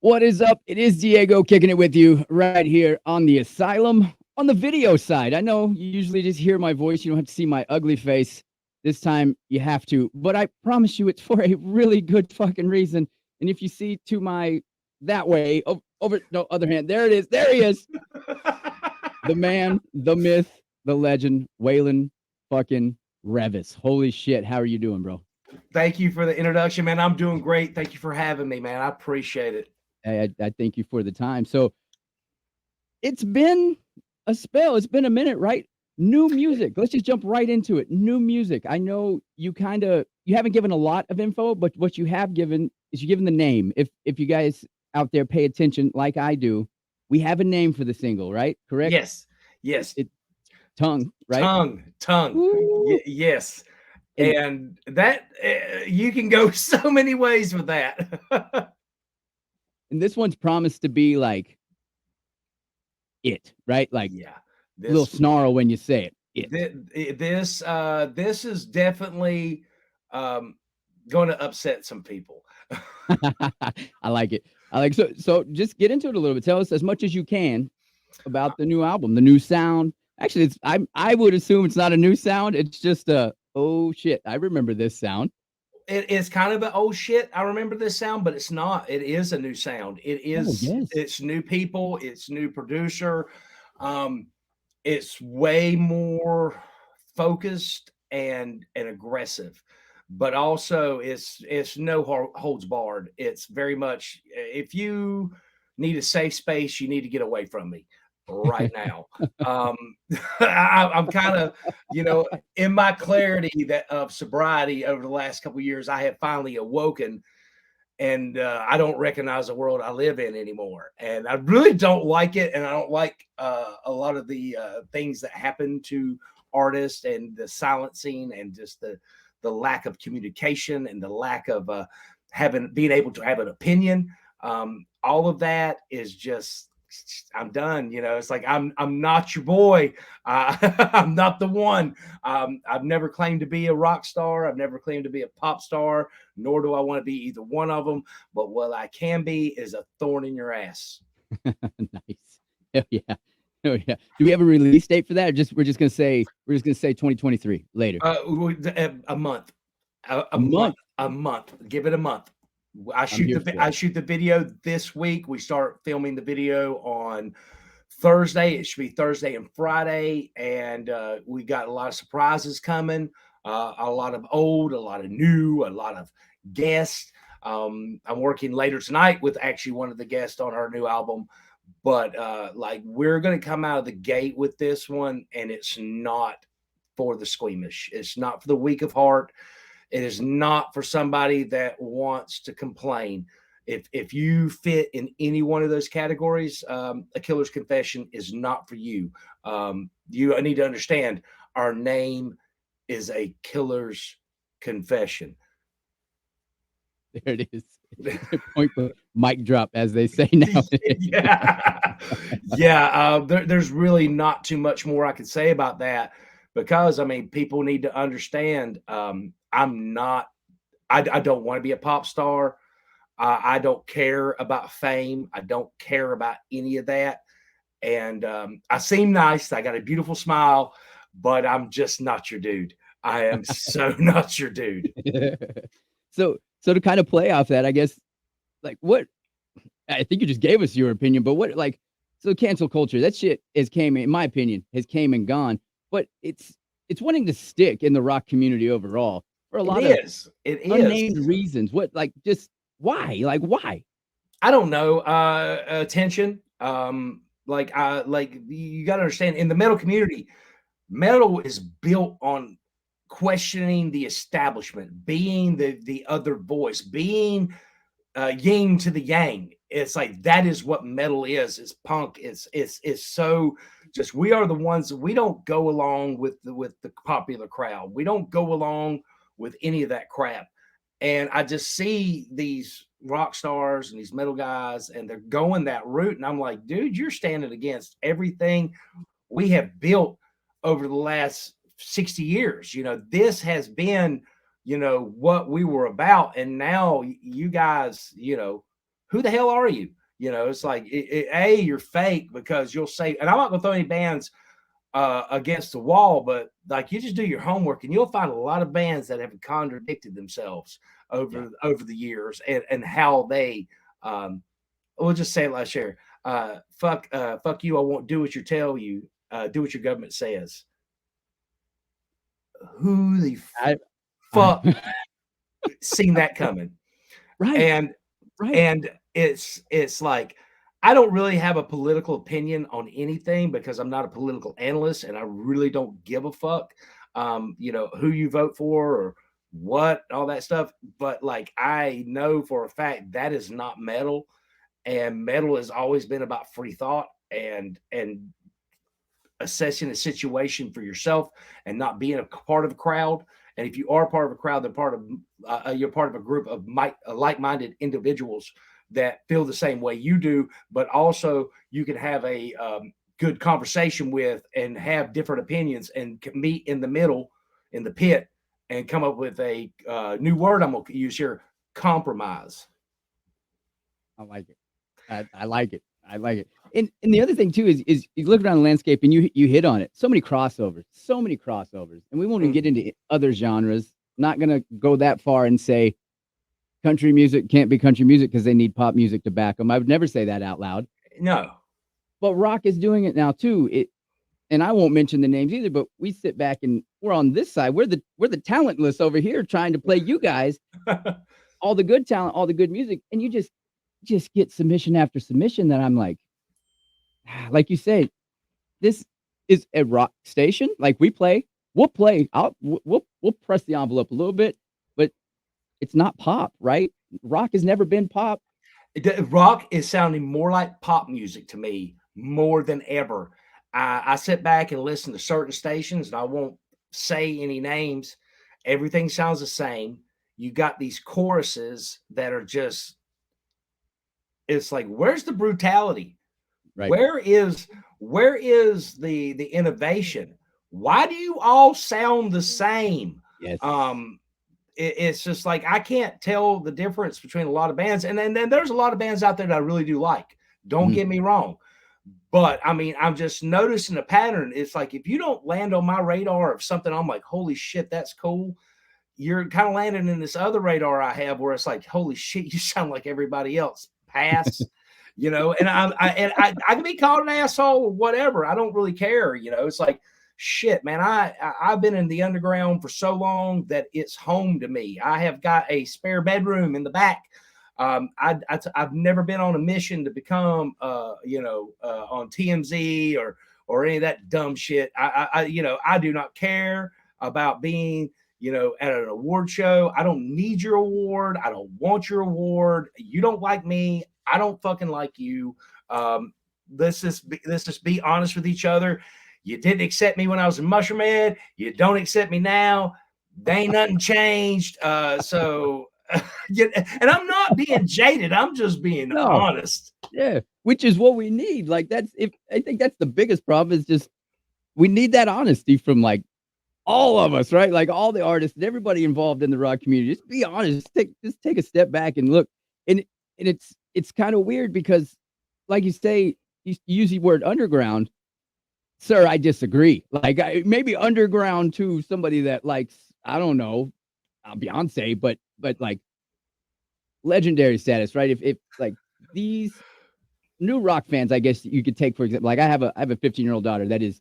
What is up? It is Diego kicking it with you right here on the Asylum on the video side. I know you usually just hear my voice. You don't have to see my ugly face. This time you have to, but I promise you it's for a really good fucking reason. And if you see to my that way, over no other hand, there it is. There he is. The man, the myth, the legend, Waylon fucking Reavis. Holy shit. How are you doing, bro? Thank you for the introduction, man. I'm doing great. Thank you for having me, man. I appreciate it. I thank you for the time. So it's been a spell. It's been a minute, right? New music. Let's just jump right into it. New music. I know you haven't given a lot of info, but what you have given is you given the name. If you guys out there pay attention like I do, we have a name for the single, right? Correct? Yes, yes. It tongue, right? Tongue. Woo! Yes, And and that you can go so many ways with that. and this one's promised to be like it, right? Like Yeah, a little this snarl when you say it. It. this is definitely um, going to upset some people. I like it. I like so just get into it a little bit. Tell us as much as you can about the new album, the new sound. Actually, I would assume it's not a new sound. It's just a oh shit. I remember this sound. It is kind of a oh shit, I remember this sound, but it's not. It is a new sound. Oh yes. It's new people, it's new producer. Um, it's way more focused and aggressive, but also it's no holds barred. It's very much if you need a safe space, you need to get away from me right now. Um, I'm kind of, in my clarity that of sobriety over the last couple of years, I have finally awoken, and I don't recognize the world I live in anymore, and I really don't like it, and I don't like a lot of the things that happen to artists and the silencing and just the lack of communication and the lack of being able to have an opinion. All of that is just I'm done. It's like I'm not your boy. I'm not the one. I've never claimed to be a rock star. I've never claimed to be a pop star, nor do I want to be either one of them. But what I can be is a thorn in your ass. Nice. Hell yeah. Oh yeah. Do we have a release date for that? Or we're just gonna say 2023 later. A month, a A month, month. a month. Give it a month. I'm here for I it. shoot the video this week. We start filming the video on Thursday. It should be Thursday and Friday, and we got a lot of surprises coming. A lot of old, a lot of new, a lot of guests. I'm working later tonight with actually one of the guests on our new album, but like we're going to come out of the gate with this one, and it's not for the squeamish. It's not for the weak of heart. It is not for somebody that wants to complain. If you fit in any one of those categories, A Killer's Confession is not for you. You need to understand our name is A Killer's Confession. There it is. Point mic drop, as they say now. Yeah, yeah. There's really not too much more I could say about that because I mean, people need to understand. I'm not. I don't want to be a pop star. I don't care about fame. I don't care about any of that. And I seem nice. I got a beautiful smile, but I'm just not your dude. I am so not your dude. So to kind of play off that, I guess, like what I think you just gave us your opinion, but what like so cancel culture, that shit has came in my opinion, has came and gone, but it's wanting to stick in the rock community overall for a It lot of is. It is. unnamed reasons. What like just why? Like why? I don't know. Attention. Like you got to understand in the metal community, metal is built on questioning the establishment, being the other voice, being yin to the yang. It's like that is what metal is. It's punk. It's so just we are the ones we don't go along with the popular crowd. We don't go along with any of that crap. And I just see these rock stars and these metal guys, and they're going that route. And I'm like, dude, you're standing against everything we have built over the last 60 years. This has been, what we were about. And now you guys, who the hell are you? You know, it's like, you're fake because you'll say, and I'm not going to throw any bands against the wall, but like you just do your homework and you'll find a lot of bands that have contradicted themselves Yeah. over the years and how they, we'll just say it last year, fuck you, I won't do what you tell you, do what your government says. Who the I, fuck I seen that coming? right, And right. and it's like I don't really have a political opinion on anything because I'm not a political analyst and I really don't give a fuck, who you vote for or what, all that stuff. But like I know for a fact that is not metal, and metal has always been about free thought and assessing a situation for yourself and not being a part of a crowd. And if you are part of a crowd, you're part of a group of like-minded individuals that feel the same way you do, but also you can have a good conversation with and have different opinions and meet in the middle in the pit and come up with a new word I'm going to use here: compromise. I like it. I like it. I like it. And the other thing too is you look around the landscape and you hit on it. So many crossovers, and we won't even get Mhm. into other genres. Not gonna go that far and say country music can't be country music because they need pop music to back them. I would never say that out loud. No. But rock is doing it now too. And I won't mention the names either. But we sit back and we're on this side. We're the talentless over here trying to play you guys all the good talent, all the good music, and you just get submission after submission that I'm like you say, this is a rock station. Like we'll play. We'll press the envelope a little bit, but it's not pop, right? Rock has never been pop. Rock is sounding more like pop music to me more than ever. I sit back and listen to certain stations, and I won't say any names. Everything sounds the same. You got these choruses that are just, it's like, where's the brutality? Right. Where is the innovation? Why do you all sound the same? Yes. It's just like I can't tell the difference between a lot of bands, and then there's a lot of bands out there that I really do like. Don't Mhm. get me wrong, but I mean, I'm just noticing a pattern. It's like if you don't land on my radar of something, I'm like, holy shit, that's cool. You're kind of landing in this other radar I have where it's like, holy shit, you sound like everybody else. Pass. And I can be called an asshole or whatever. I don't really care. It's like, shit, man. I've been in the underground for so long that it's home to me. I have got a spare bedroom in the back. I've never been on a mission to become, on TMZ or any of that dumb shit. I do not care about being, at an award show. I don't need your award. I don't want your award. You don't like me. I don't fucking like you. Let's just be honest with each other. You didn't accept me when I was in Mushroom Head. You don't accept me now. They ain't nothing changed. So, and I'm not being jaded. I'm just being No. honest. Yeah. Which is what we need. Like that's if I think that's the biggest problem is just we need that honesty from like all of us, right? Like all the artists and everybody involved in the rock community. Just be honest. Just take a step back and look. And it's kind of weird because, like you say, you use the word underground. Sir, I disagree. Like maybe underground to somebody that likes, I don't know, Beyonce, but like legendary status, right? If like these new rock fans, I guess you could take for example, like I have a 15-year-old daughter that is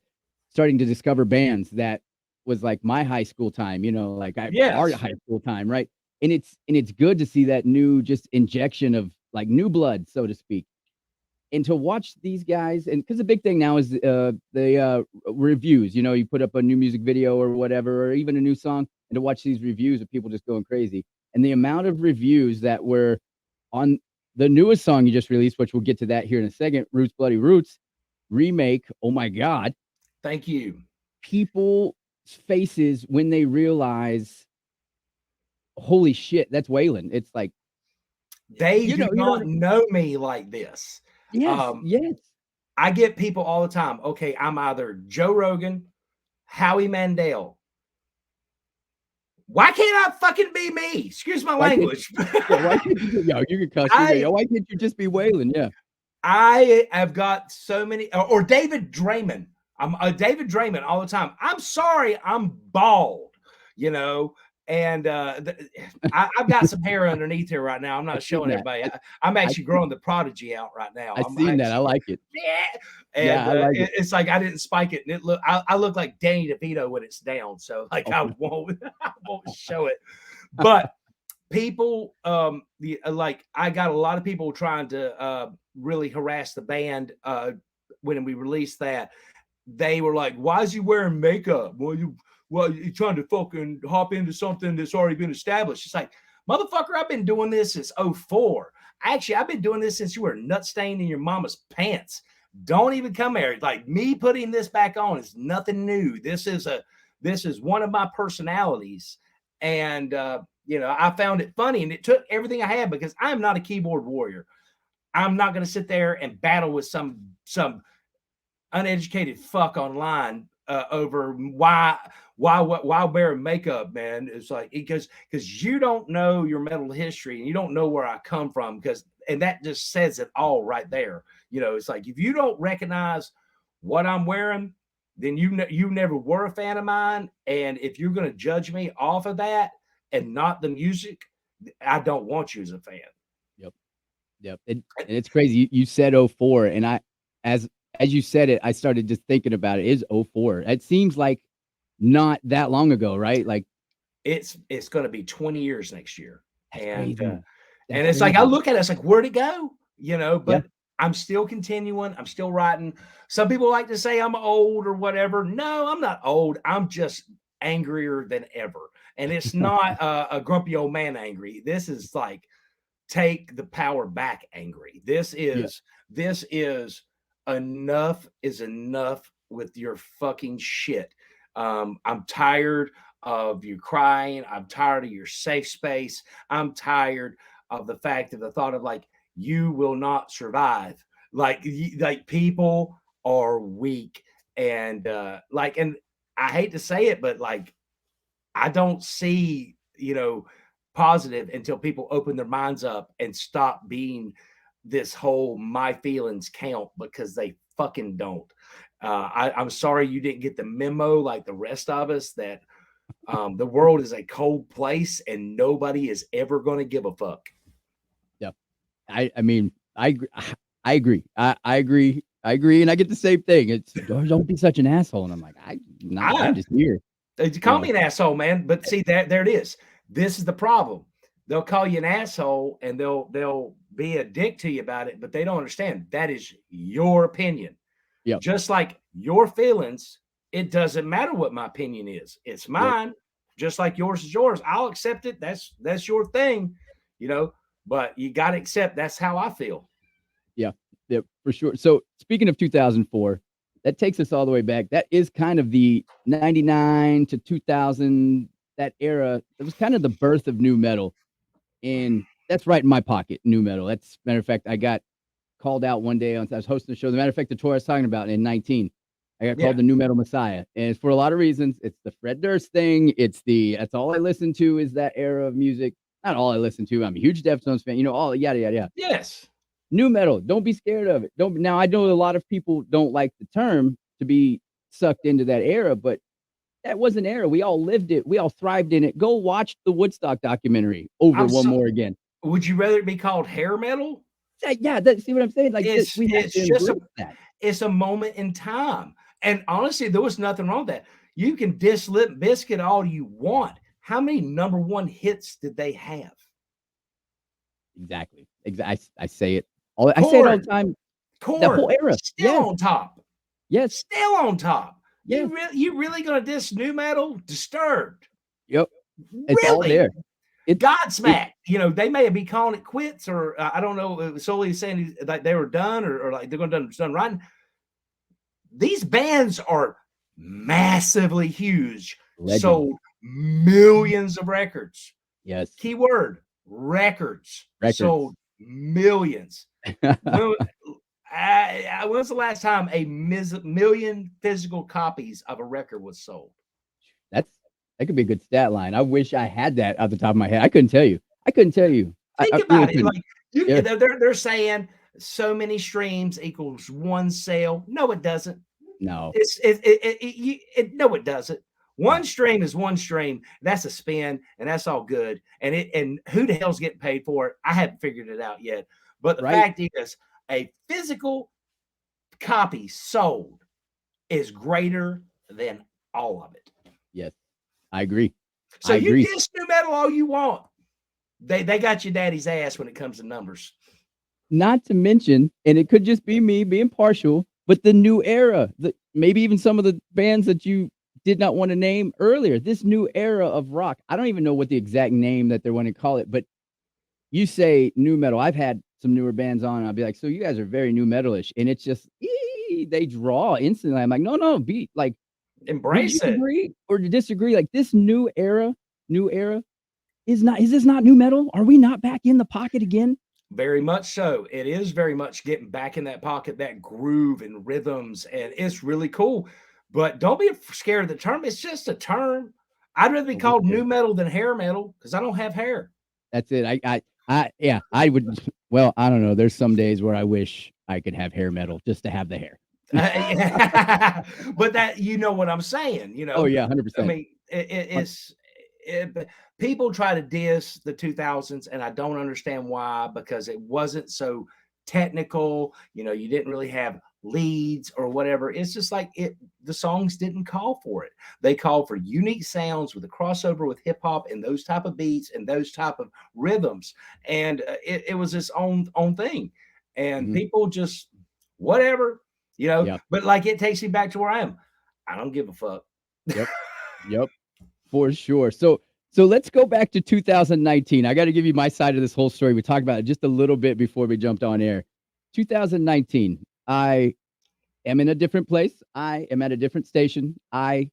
starting to discover bands that was like my high school time, like our Yes. high school time, right? And it's good to see that new just injection of like new blood, so to speak. And to watch these guys, and because the big thing now is the reviews, you put up a new music video or whatever, or even a new song, and to watch these reviews of people just going crazy. And the amount of reviews that were on the newest song you just released, which we'll get to that here in a second, Roots Bloody Roots remake. Oh my God. Thank you. People's faces when they realize, holy shit, that's Waylon. It's like, They you do know, you know what not I know me like this. Yes, Um, yes. I get people all the time. Okay, I'm either Joe Rogan, Howie Mandel, Why can't I fucking be me? Excuse my Why can't language. yeah, why can't you yo, you can cuss, you're good. I Yo, why can't you just be Waylon? Yeah. I have got so many, or David Draymond. I'm David Draymond all the time. I'm sorry, I'm bald, you know, and I've got some hair underneath here right now. I'm I not seen showing that. everybody. I'm I actually see growing the prodigy out right now. I I'm seen that. I actually, like it. yeah, Yeah, and I like it. it's like I didn't spike it, and I look like Danny DeVito when it's down. So like Oh, I won't I won't show it, but people like I got a lot of people trying to really harass the band when we released that. They were like, why is he wearing makeup? You trying to fucking hop into something that's already been established. It's like, motherfucker, I've been doing this since '04. Actually, I've been doing this since you were nut stained in your mama's pants. Don't even come here. Like, me putting this back on is nothing new. This is one of my personalities. And I found it funny, and it took everything I had, because I'm not a keyboard warrior. I'm not going to sit there and battle with some uneducated fuck online over why wear makeup, man. It's like, because you don't know your metal history, and you don't know where I come from, and that just says it all right there. It's like, if you don't recognize what I'm wearing, then you never were a fan of mine. And if you're going to judge me off of that and not the music, I don't want you as a fan. yep, yep. And it's crazy. You said '04, and as you said it, I started just thinking about it. It is '04. It seems like not that long ago, right? Like, It's going to be 20 years next year. that's And crazy. That's it's like, I crazy. look at it, it's like, where'd it go? Yeah. But I'm still continuing. I'm still writing. Some people like to say I'm old or whatever. No, I'm not old. I'm just angrier than ever. And it's not a grumpy old man angry. This is like, take the power back angry. Yeah. This is enough is enough with your fucking shit. I'm tired of you crying. I'm tired of your safe space. I'm tired of the fact of the thought of, like, you will not survive. Like people are weak, and and I hate to say it, but like, I don't see, positive until people open their minds up and stop being this whole my feelings count, because they fucking don't. I'm sorry you didn't get the memo like the rest of us, that the world is a cold place and nobody is ever going to give a fuck. Yeah. I mean, I agree. I agree. I agree. And I get the same thing. It's don't be such an asshole. And I'm like, I'm just here. They You call know, me an asshole, man. But see, there it is. This is the problem. They'll call you an asshole, and they'll be a dick to you about it, but they don't understand that is your opinion. yep. Just like your feelings, it doesn't matter what my opinion is. It's Yep. mine, just like yours is yours. I'll accept it. That's your thing, but you got to accept that's how I feel. Yeah. Yeah, for sure. So speaking of 2004, that takes us all the way back. That is kind of the 99 to 2000, that era. It was kind of the birth of new metal. And that's right in my pocket, new metal. That's matter of fact, I got called out one day. I was hosting a show. As a matter of fact, the tour I was talking about in 19, I got Yeah. called the new metal messiah. And it's for a lot of reasons. It's the Fred Durst thing. That's all I listen to is that era of music. Not all I listen to. I'm a huge Deftones fan, all yada, yada, yada. Yes. New metal. Don't be scared of it. Don't. Now, I know a lot of people don't like the term to be sucked into that era, but that was an era. We all lived it. We all thrived in it. Go watch the Woodstock documentary over I'm one so. more again. Would you rather it be called hair metal? Yeah, see what I'm saying? Like, we have It's to just embrace that. it's a moment in time. And honestly, there was nothing wrong with that. You can diss Limp Bizkit all you want. How many number one hits did they have? Exactly. I say it. I say it all the Corn, time. The whole corn, era. still Yes. on top. Yes. Still on top. Yes. You really gonna diss new metal? Disturbed. Yep. It's all Really? there. It Godsmack. They may be calling it quits, or I don't know. It was solely saying like they were done, or like they're going to done right. These bands are massively huge, legend. sold millions of records. Yes. Keyword records. Sold millions. When's the last time a million physical copies of a record was sold? That's That could be a good stat line. I wish I had that off the top of my head. I couldn't tell you. I couldn't tell you. Think I really about it. couldn't. Like you, Yeah. they're saying so many streams equals one sale. No, it doesn't. No. No, it doesn't. One No. stream is one stream. That's a spin, and that's all good. And who the hell's getting paid for it? I haven't figured it out yet. But the Right? fact is, a physical copy sold is greater than all of it. Yes. I agree. So I you agree. diss new metal all you want. They got your daddy's ass when it comes to numbers. Not to mention, and it could just be me being partial, but the new era, maybe even some of the bands that you did not want to name earlier, this new era of rock. I don't even know what the exact name that they want to call it, but you say new metal. I've had some newer bands on, and I'll be like, so you guys are very new metalish. And it's just, they draw instantly. I'm like, no, be like, would you Embrace it. agree or disagree? Like this new era is this not new metal? Are we not back in the pocket again? Very much so. It is very much getting back in that pocket, that groove and rhythms, and it's really cool. But don't be scared of the term. It's just a term. I'd rather be Don't be called scared. new metal than hair metal because I don't have hair. That's it. Yeah, I would. Well, I don't know. There's some days where I wish I could have hair metal just to have the hair. But that you know what I'm saying. Oh yeah, I 100%. mean, people try to diss the 2000s, and I don't understand why because it wasn't so technical. You didn't really have leads or whatever. It's just like the songs didn't call for it. They called for unique sounds with a crossover with hip hop and those type of beats and those type of rhythms, and it was its own thing. And Mhm. people just whatever. Yep. But like it takes me back to where I am. I don't give a fuck. Yep. Yep. For sure. So let's go back to 2019. I got to give you my side of this whole story. We talked about it just a little bit before we jumped on air. 2019. I am in a different place. I am at a different station. I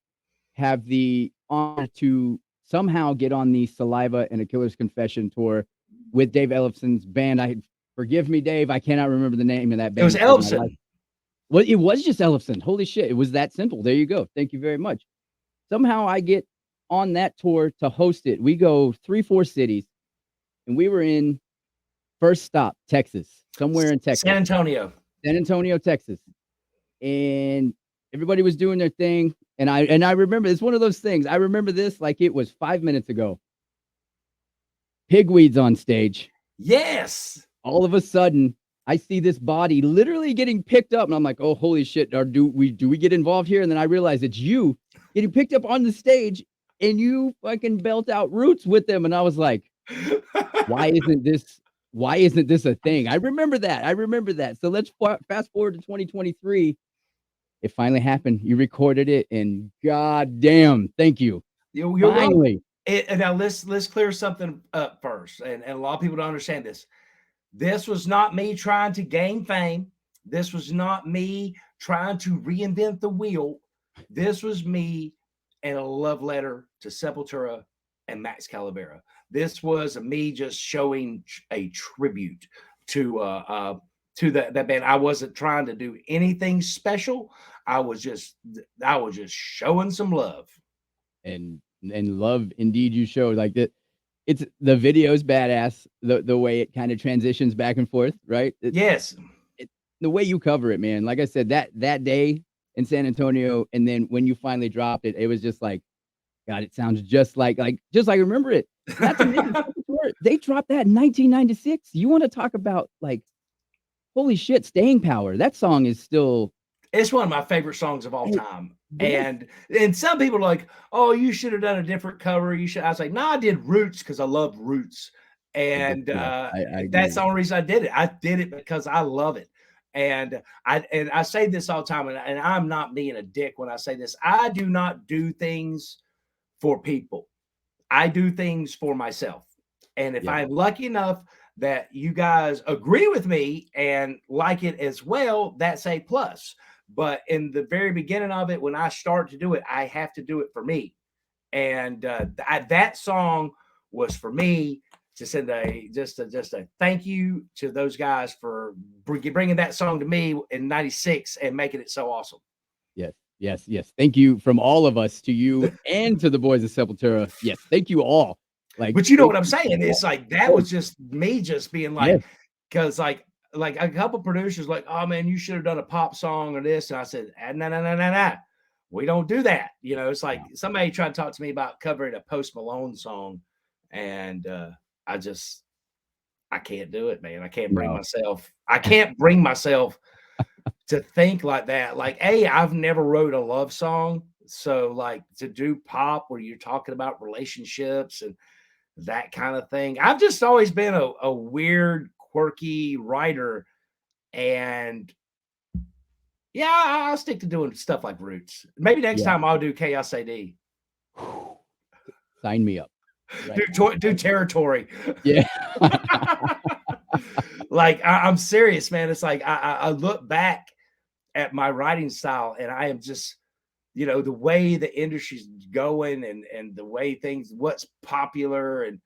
have the honor to somehow get on the Saliva and a Killer's Confession tour with Dave Ellison's band. Forgive me, Dave. I cannot remember the name of that It was band to save my life. Elson. Well, it was just Ellison. Holy shit. It was that simple. There you go. Thank you very much. Somehow I get on that tour to host it. We go 3-4 cities, and we were in first stop, Texas, somewhere in San Texas, Antonio. San Antonio, Texas. And everybody was doing their thing. And I remember it's one of those things. I remember this like it was 5 minutes ago. Pigweed's on stage. Yes. All of a sudden, I see this body literally getting picked up, and I'm like, "Oh, holy shit! Or do we get involved here?" And then I realize it's you getting picked up on the stage, and you fucking belt out Roots with them, and I was like, "Why isn't this a thing?" I remember that. So let's fast forward to 2023. It finally happened. You recorded it, and goddamn, thank you. You're welcome. Finally, And now let's clear something up first. And a lot of people don't understand this. This was not me trying to gain fame. This was not me trying to reinvent the wheel. This was me and a love letter to Sepultura and Max Calavera. This was me just showing a tribute to that band. I wasn't trying to do anything special. I was just showing some love. and love indeed you showed like that. It's the video's badass. The way it kind of transitions back and forth, right? Yes. The way you cover it, man. Like I said, that day in San Antonio, and then when you finally dropped it, it was just like, God, it sounds just like remember it. Not to mention, they dropped that in 1996. You want to talk about like, holy shit, staying power? That song is still. It's one of my favorite songs of all time. Yes. And some people are like, oh, you should have done a different cover. You should. I was like, no, I did Roots because I love Roots. And I agree. that's the only reason I did it. I did it because I love it. And I say this all the time, and I'm not being a dick when I say this. I do not do things for people. I do things for myself. And if I'm lucky enough that you guys agree with me and like it as well, that's a plus. But in the very beginning of it, when I start to do it, I have to do it for me. And that song was for me to send just a thank you to those guys for bringing that song to me in '96 and making it so awesome. Yes. Yes, yes. Thank you from all of us to you and to the boys of Sepultura. Yes, thank you all. Like, But you know thank what I'm you saying? It's all. like that Oh, was just me just being yeah, like, because like a couple producers like, oh man, you should have done a pop song or this. And I said, no, no, no, no, no. We don't do that. You know, it's like no, somebody tried to talk to me about covering a Post Malone song, and I just I can't do it, man. no. I can't bring myself to think like that. Like, A, I've never wrote a love song. So like to do pop where you're talking about relationships and that kind of thing. I've just always been a weird, quirky writer. And yeah, I'll stick to doing stuff like Roots. Maybe next Yeah. time I'll do Chaos AD. Sign me up right now. Do territory. Yeah. Like I'm serious, man. It's like I look back at my writing style and I am just, you know, the way the industry's going and the way things what's popular, and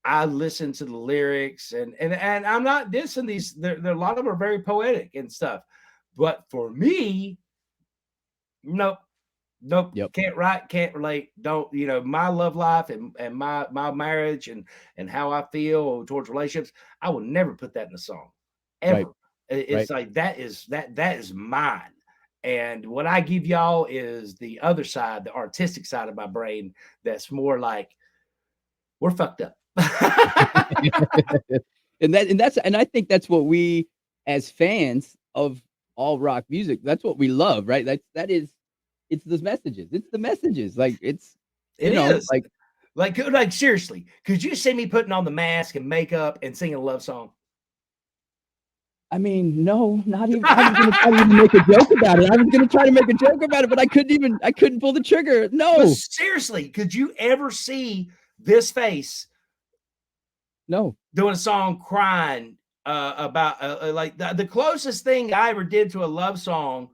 I listen to the lyrics and I'm not dissing these. There a lot of them are very poetic and stuff, but for me, nope, nope, Yep. can't write, can't relate. Don't, you know, my love life and my marriage and how I feel towards relationships. I will never put that in a song, Right. ever. It's Right. like that is mine. And what I give y'all is the other side, the artistic side of my brain. That's more like we're fucked up. And I think that's what we as fans of all rock music, that's what we love, right? It's the messages. It's the messages. Like it's It is. like Like seriously, could you see me putting on the mask and makeup and singing a love song? I mean, no, not even I was gonna try to even make a joke about it. I was gonna try to make a joke about it, but I couldn't pull the trigger. But No, seriously, could you ever see this face no. doing a song crying about like the closest thing I ever did to a love song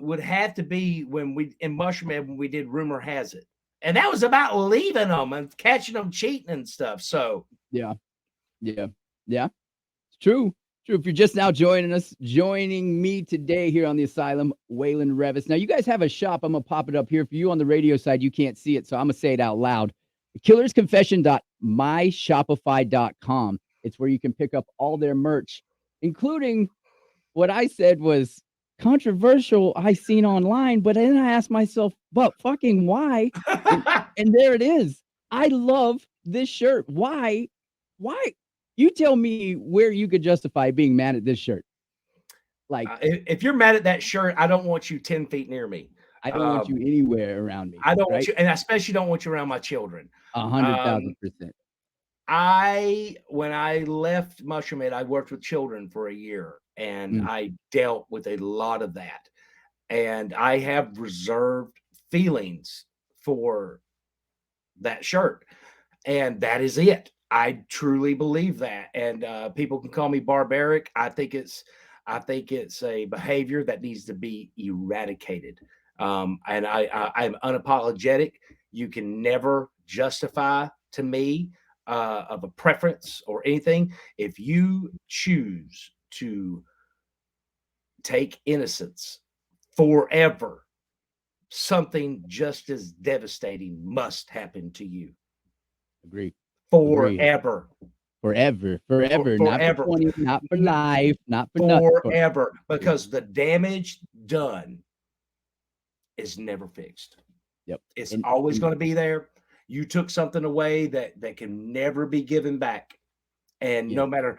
would have to be when we in Mushroom Head when we did Rumor Has It, and that was about leaving them and catching them cheating and stuff. So Yeah, yeah, yeah. It's true. True. If you're just now joining us, joining me today here on the Asylum, Waylon Reavis. Now, you guys have a shop. I'm gonna pop it up here for you on the radio side. You can't see it, so I'm gonna say it out loud. Killersconfession.myshopify.com. It's where you can pick up all their merch, including what I said was controversial I seen online, but then I asked myself, but fucking why? And and there it is. I love this shirt. Why? Why? You tell me where you could justify being mad at this shirt. Like, if you're mad at that shirt, I don't want you 10 feet near me. I don't want you Um, anywhere around me, I don't want right? you, and I especially don't want you around my children. A hundred Um, thousand percent. when I left Mushroom Head, I worked with children for a year and Mm, I dealt with a lot of that. And I have reserved feelings for that shirt. And that is it. I truly believe that. And people can call me barbaric. I think it's a behavior that needs to be eradicated. And I'm unapologetic. You can never justify to me of a preference or anything. If you choose to take innocence forever, something just as devastating must happen to you agree. Agree. forever. Forever. Forever. Not for Forever. 20, not for life, not for nothing. Forever. Forever. Because the damage done is never fixed. Yep. It's And, always and going to be there. You took something away that can never be given back. And yeah. no matter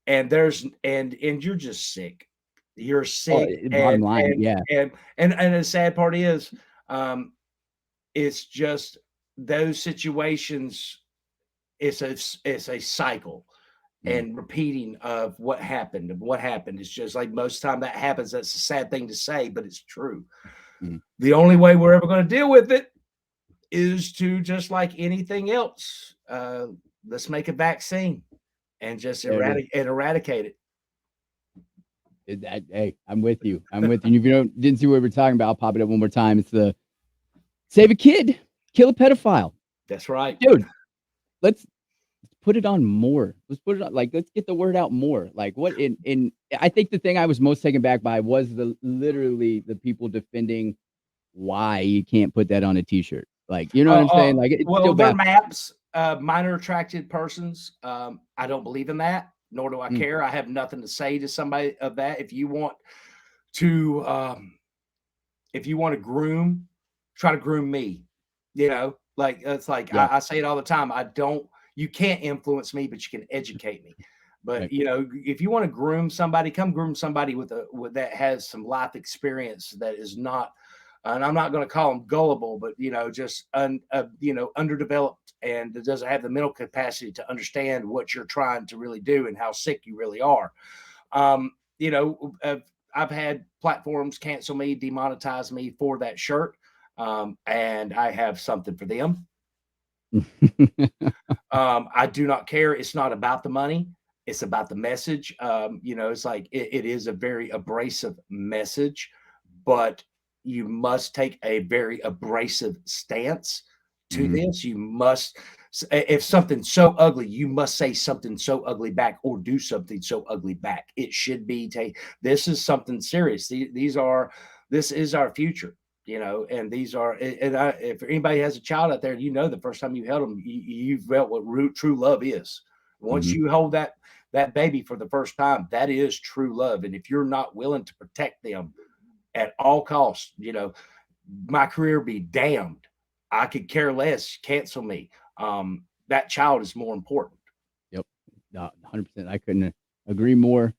and you're just sick. You're Oh, sick bottom line, yeah. and the sad part is it's just those situations, it's a cycle Mm, and repeating of what happened and what happened. It's just like most time that happens. That's a sad thing to say, but it's true. mm. The only way we're ever going to deal with it is to just like anything else. Let's make a vaccine and just There it is. eradicate it. Hey, I'm with you. I'm with you. And if you didn't see what we were talking about, I'll pop it up one more time. It's the save a kid, kill a pedophile. That's right. Dude, let's put it on more. Let's put it on, like, let's get the word out more. Like, what in I think the thing I was most taken back by was literally the people defending why you can't put that on a t-shirt. Like, you know what I'm saying? Like, it's Well, still they're bad. maps, minor attracted persons. I don't believe in that, nor do I Mm, care. I have nothing to say to somebody of that. To, if you want to groom, try to groom me. You know, like it's like yeah, I say it all the time. You can't influence me, but you can educate me. But right. you know, if you want to groom somebody, come groom somebody with that has some life experience that is not, and I'm not going to call them gullible, but you know, just underdeveloped and that doesn't have the mental capacity to understand what you're trying to really do and how sick you really are. You know, I've had platforms cancel me, demonetize me for that shirt, and I have something for them. I do not care. It's not about the money. It's about the message. You know, it's like it is a very abrasive message, but you must take a very abrasive stance to Mhm. this. You must, if something's so ugly, you must say something so ugly back or do something so ugly back. It should be take. This is something serious. This is our future, you know, and these are, and if anybody has a child out there, you know, the first time you held them, you felt what true love is. Once Mhm. you hold that baby for the first time, that is true love. And if you're not willing to protect them at all costs, you know, my career be damned. I could care less. Cancel me. That child is more important. Yep. 100%. I couldn't agree more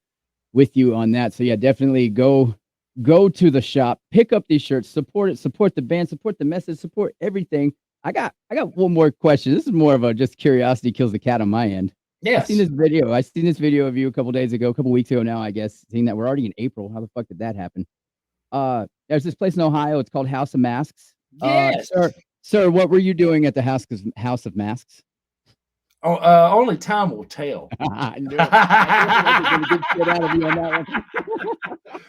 with you on that. So yeah, definitely go to the shop, pick up these shirts, support it, support the band, support the message, support everything. I got one more question. This is more of a just curiosity kills the cat on my end. I seen Yes. this video. I seen this video of you a couple days ago, a couple weeks ago now, I guess. Seeing that we're already in April. How the fuck did that happen? There's this place in Ohio. It's called House of Masks. Yes. Sir, what were you doing at the House of Masks? Oh, only time will tell. I knew it. I knew I wasn't gonna get shit out of you on that one.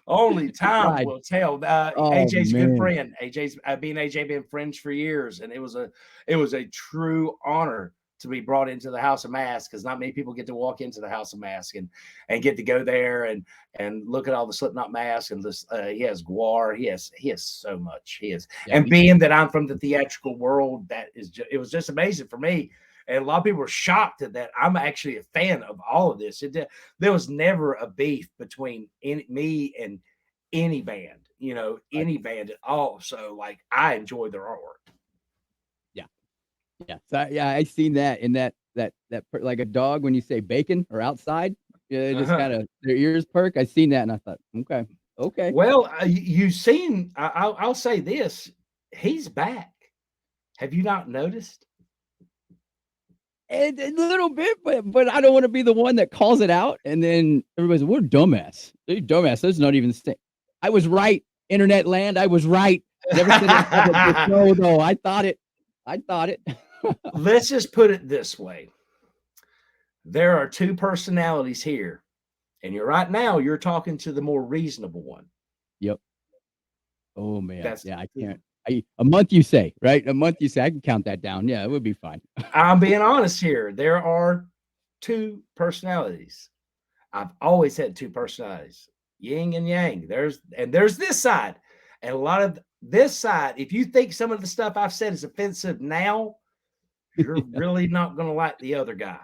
Only time Tried. will tell. Oh, AJ's a good man. friend. AJ's me and AJ been friends for years, and it was a true honor to be brought into the House of Mask because not many people get to walk into the House of Mask and get to go there and look at all the Slipknot masks and this. He has Guar. He has so much. He is, Yeah, and me too. being that I'm from the theatrical world, it was just amazing for me. And a lot of people were shocked that I'm actually a fan of all of this. There was never a beef between me and any band, you know, Right. any band at all. So like I enjoy their artwork. Yeah. Yeah. So, yeah, I seen that in like a dog when you say bacon or outside, yeah, they just Uh-huh. kinda their ears perk. I seen that and I thought, "Okay. Okay." Well, you've seen. I'll say this: he's back. Have you not noticed? And a little bit, but I don't wanna be the one that calls it out, and then everybody's, "What a dumbass. You dumbass. That's not even sta." I was right, internet land. I was right. Never said it public. No, though. I thought it. I thought it. Let's just put it this way: there are two personalities here, and you're talking to the more reasonable one. Yep. Oh, man. That's Yeah, I can't. A month you say, right? A month you say. I can count that down. Yeah, it would be fine. I'm being honest here. There are two personalities. I've always had two personalities, yin and yang. There's this side, and a lot of this side. If you think some of the stuff I've said is offensive now, you're really not going to like the other guy.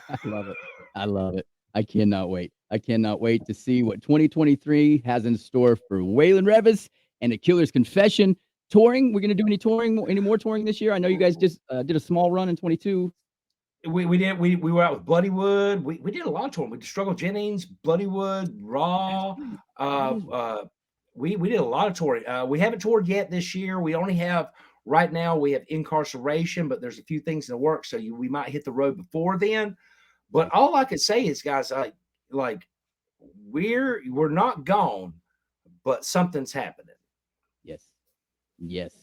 I love it. I love it. I cannot wait. I cannot wait to see what 2023 has in store for Waylon Reavis and the Killer's Confession. Touring, we're gonna do any more touring this year? I know you guys just did a small run in 22. We were out with Bloodywood. We did a lot of touring. We did Struggle Jennings, Bloodywood, That's Raw. right. That Uh, is right. uh, we did a lot of touring. We haven't toured yet this year. We only have right now. We have Incarceration, but there's a few things in the works, so we might hit the road before then. But Nice. all I could say is, guys, like we're not gone, but something's happening. Yes. Yes.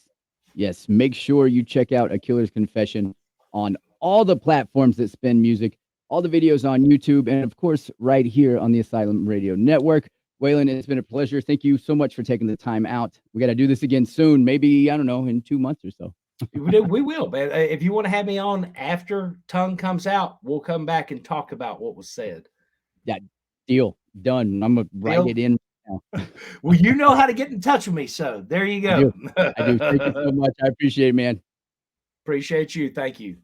Yes. Make sure you check out A Killer's Confession on all the platforms that spin music, all the videos on YouTube, and of course, right here on the Asylum Radio Network. Waylon, it's been a pleasure. Thank you so much for taking the time out. We got to do this again soon. Maybe, I don't know, in 2 months or so. We will, man. If you want to have me on after Tongue comes out, we'll come back and talk about what was said. Yeah, deal. Done. I'm gonna write Deal? it in now. Well, you know how to get in touch with me, so there you I do. go. I do. Thank you so much. I appreciate it, man. Appreciate you. Thank you.